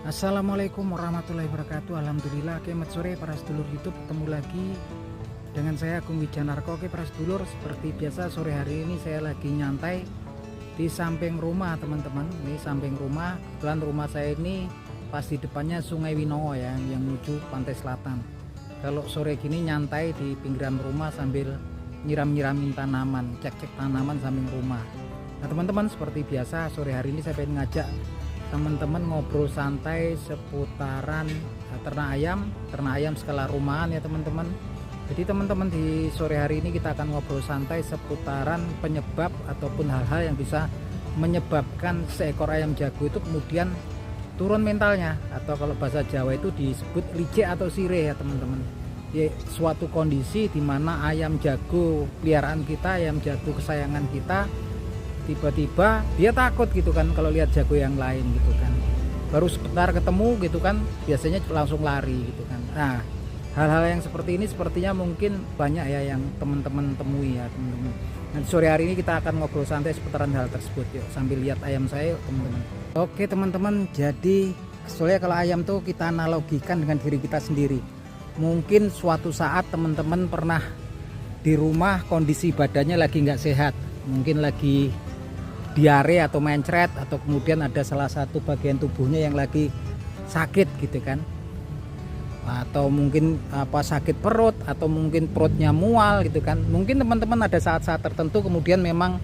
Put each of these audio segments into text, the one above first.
Assalamualaikum warahmatullahi wabarakatuh. Alhamdulillah, selamat sore para sedulur YouTube. Ketemu lagi dengan saya Agung Wijanarko. Oke para sedulur, seperti biasa sore hari ini saya lagi nyantai di samping rumah teman-teman. Ini samping rumah, kebetulan rumah saya ini pas di depannya Sungai Winowo ya, yang menuju pantai selatan. Kalau sore gini nyantai di pinggiran rumah sambil nyiram-nyiramin tanaman, cek-cek tanaman samping rumah. Nah teman-teman, seperti biasa sore hari ini saya pengen ngajak teman-teman ngobrol santai seputaran ternak ayam skala rumahan ya teman-teman. Jadi teman-teman, di sore hari ini kita akan ngobrol santai seputaran penyebab ataupun hal-hal yang bisa menyebabkan seekor ayam jago itu kemudian turun mentalnya, atau kalau bahasa Jawa itu disebut licik atau sirih ya teman-teman. Ya, suatu kondisi di mana ayam jago peliharaan kita, ayam jago kesayangan kita, tiba-tiba dia takut gitu kan kalau lihat jago yang lain gitu kan, baru sebentar ketemu gitu kan biasanya langsung lari gitu kan. Nah, hal-hal yang seperti ini sepertinya mungkin banyak ya yang teman-teman temui ya teman-teman. Nah, sore hari ini kita akan ngobrol santai seputaran hal tersebut yuk, sambil lihat ayam saya yuk teman-teman. Oke teman-teman, jadi soalnya kalau ayam tuh kita analogikan dengan diri kita sendiri. Mungkin suatu saat teman-teman pernah di rumah kondisi badannya lagi nggak sehat, mungkin lagi diare atau mencret, atau kemudian ada salah satu bagian tubuhnya yang lagi sakit gitu kan, atau mungkin sakit perut, atau mungkin perutnya mual gitu kan. Mungkin teman-teman ada saat-saat tertentu kemudian memang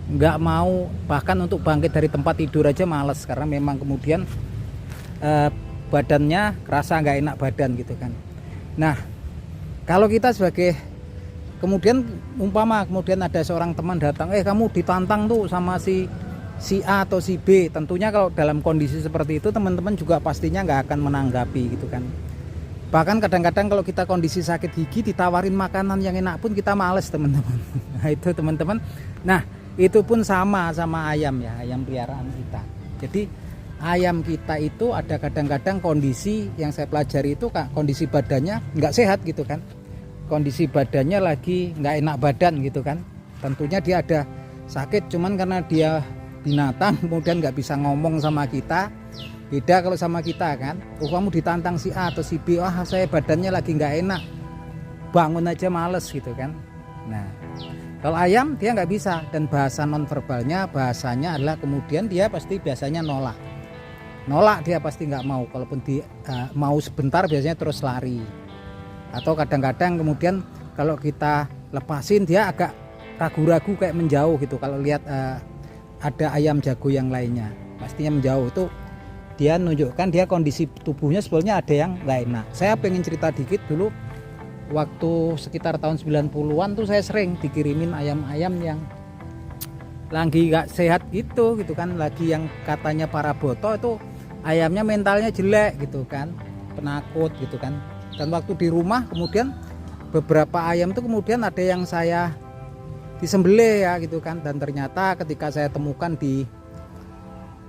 nggak mau bahkan untuk bangkit dari tempat tidur aja males, karena memang kemudian badannya kerasa nggak enak badan gitu kan. Nah, kalau kita sebagai kemudian kemudian ada seorang teman datang, kamu ditantang tuh sama si A atau si B. Tentunya kalau dalam kondisi seperti itu teman-teman juga pastinya nggak akan menanggapi gitu kan. Bahkan kadang-kadang kalau kita kondisi sakit gigi ditawarin makanan yang enak pun kita males teman-teman. Nah itu teman-teman. Nah itu pun sama ayam ya, ayam peliharaan kita. Jadi ayam kita itu ada kadang-kadang kondisi yang saya pelajari itu kondisi badannya nggak sehat gitu kan. Kondisi badannya lagi nggak enak badan gitu kan. Tentunya dia ada sakit, cuman karena dia binatang kemudian nggak bisa ngomong sama kita. Beda kalau sama kita kan, kamu ditantang si A atau si B, saya badannya lagi nggak enak, bangun aja males gitu kan. Nah kalau ayam dia nggak bisa, dan bahasa nonverbalnya, bahasanya adalah kemudian dia pasti biasanya nolak, dia pasti nggak mau. Kalaupun dia mau sebentar biasanya terus lari. Atau kadang-kadang kemudian kalau kita lepasin dia agak ragu-ragu kayak menjauh gitu. Kalau lihat ada ayam jago yang lainnya pastinya menjauh, itu dia menunjukkan dia kondisi tubuhnya sebetulnya ada yang nggak enak. Saya pengen cerita dikit dulu, waktu sekitar tahun 90-an tuh saya sering dikirimin ayam-ayam yang lagi nggak sehat gitu kan, lagi yang katanya para boto itu ayamnya mentalnya jelek gitu kan, penakut gitu kan. Dan waktu di rumah kemudian beberapa ayam itu kemudian ada yang saya disembelih ya gitu kan, dan ternyata ketika saya temukan di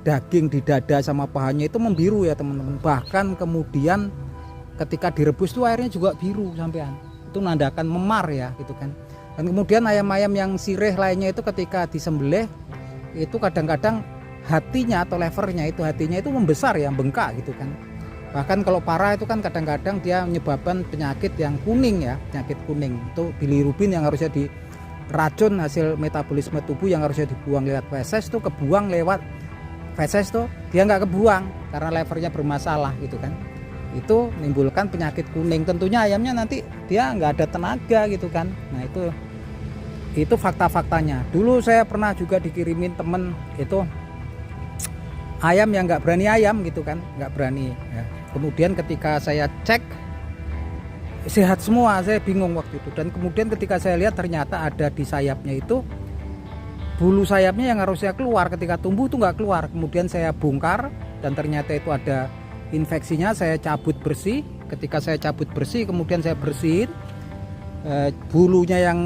daging, di dada sama pahanya itu membiru ya teman-teman. Bahkan kemudian ketika direbus tuh airnya juga biru sampean, itu nandakan memar ya gitu kan. Dan kemudian ayam-ayam yang sirih lainnya itu ketika disembelih itu kadang-kadang hatinya atau levernya itu membesar ya, bengkak gitu kan. Bahkan kalau parah itu kan kadang-kadang dia menyebabkan penyakit yang kuning ya, penyakit kuning. Itu bilirubin yang harusnya diracun hasil metabolisme tubuh yang harusnya dibuang lewat feses, itu kebuang lewat feses, tuh dia nggak kebuang karena levernya bermasalah gitu kan. Itu menimbulkan penyakit kuning. Tentunya ayamnya nanti dia nggak ada tenaga gitu kan. Nah itu fakta-faktanya. Dulu saya pernah juga dikirimin temen itu ayam yang nggak berani ayam gitu kan, nggak berani ya. Kemudian ketika saya cek sehat semua, saya bingung waktu itu. Dan kemudian ketika saya lihat ternyata ada di sayapnya itu bulu sayapnya yang harusnya keluar ketika tumbuh itu nggak keluar. Kemudian saya bongkar dan ternyata itu ada infeksinya. Saya cabut bersih. Ketika saya cabut bersih kemudian saya bersihin, bulunya yang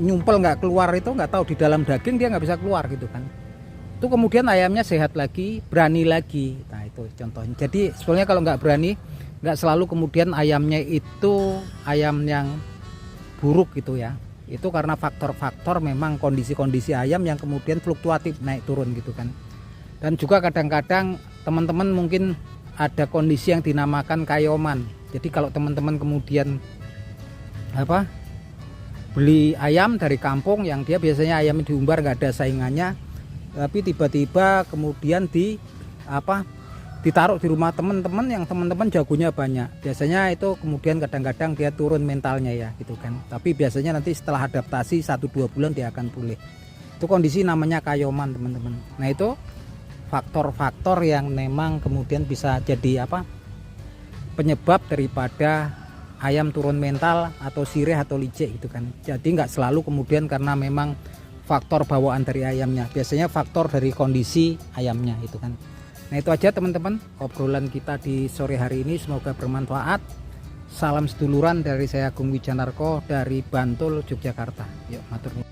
nyumpel nggak keluar itu, nggak tahu di dalam daging dia nggak bisa keluar gitu kan. Itu kemudian ayamnya sehat lagi, berani lagi. Nah itu contohnya. Jadi sebenarnya kalau nggak berani, nggak selalu kemudian ayamnya itu ayam yang buruk gitu ya. Itu karena faktor-faktor memang kondisi-kondisi ayam yang kemudian fluktuatif naik turun gitu kan. Dan juga kadang-kadang teman-teman mungkin ada kondisi yang dinamakan kayoman. Jadi kalau teman-teman kemudian beli ayam dari kampung yang dia biasanya ayam diumbar nggak ada saingannya, tapi tiba-tiba kemudian ditaruh di rumah teman-teman yang teman-teman jagonya banyak, biasanya itu kemudian kadang-kadang dia turun mentalnya ya gitu kan. Tapi biasanya nanti setelah adaptasi 1-2 bulan dia akan pulih. Itu kondisi namanya kayoman teman-teman. Nah itu faktor-faktor yang memang kemudian bisa jadi penyebab daripada ayam turun mental atau sirih atau licik gitu kan. Jadi nggak selalu kemudian karena memang faktor bawaan dari ayamnya, biasanya faktor dari kondisi ayamnya itu kan. Nah itu aja teman-teman obrolan kita di sore hari ini, semoga bermanfaat. Salam seduluran dari saya Agung Wijanarko dari Bantul, Yogyakarta. Yuk matur nuwun.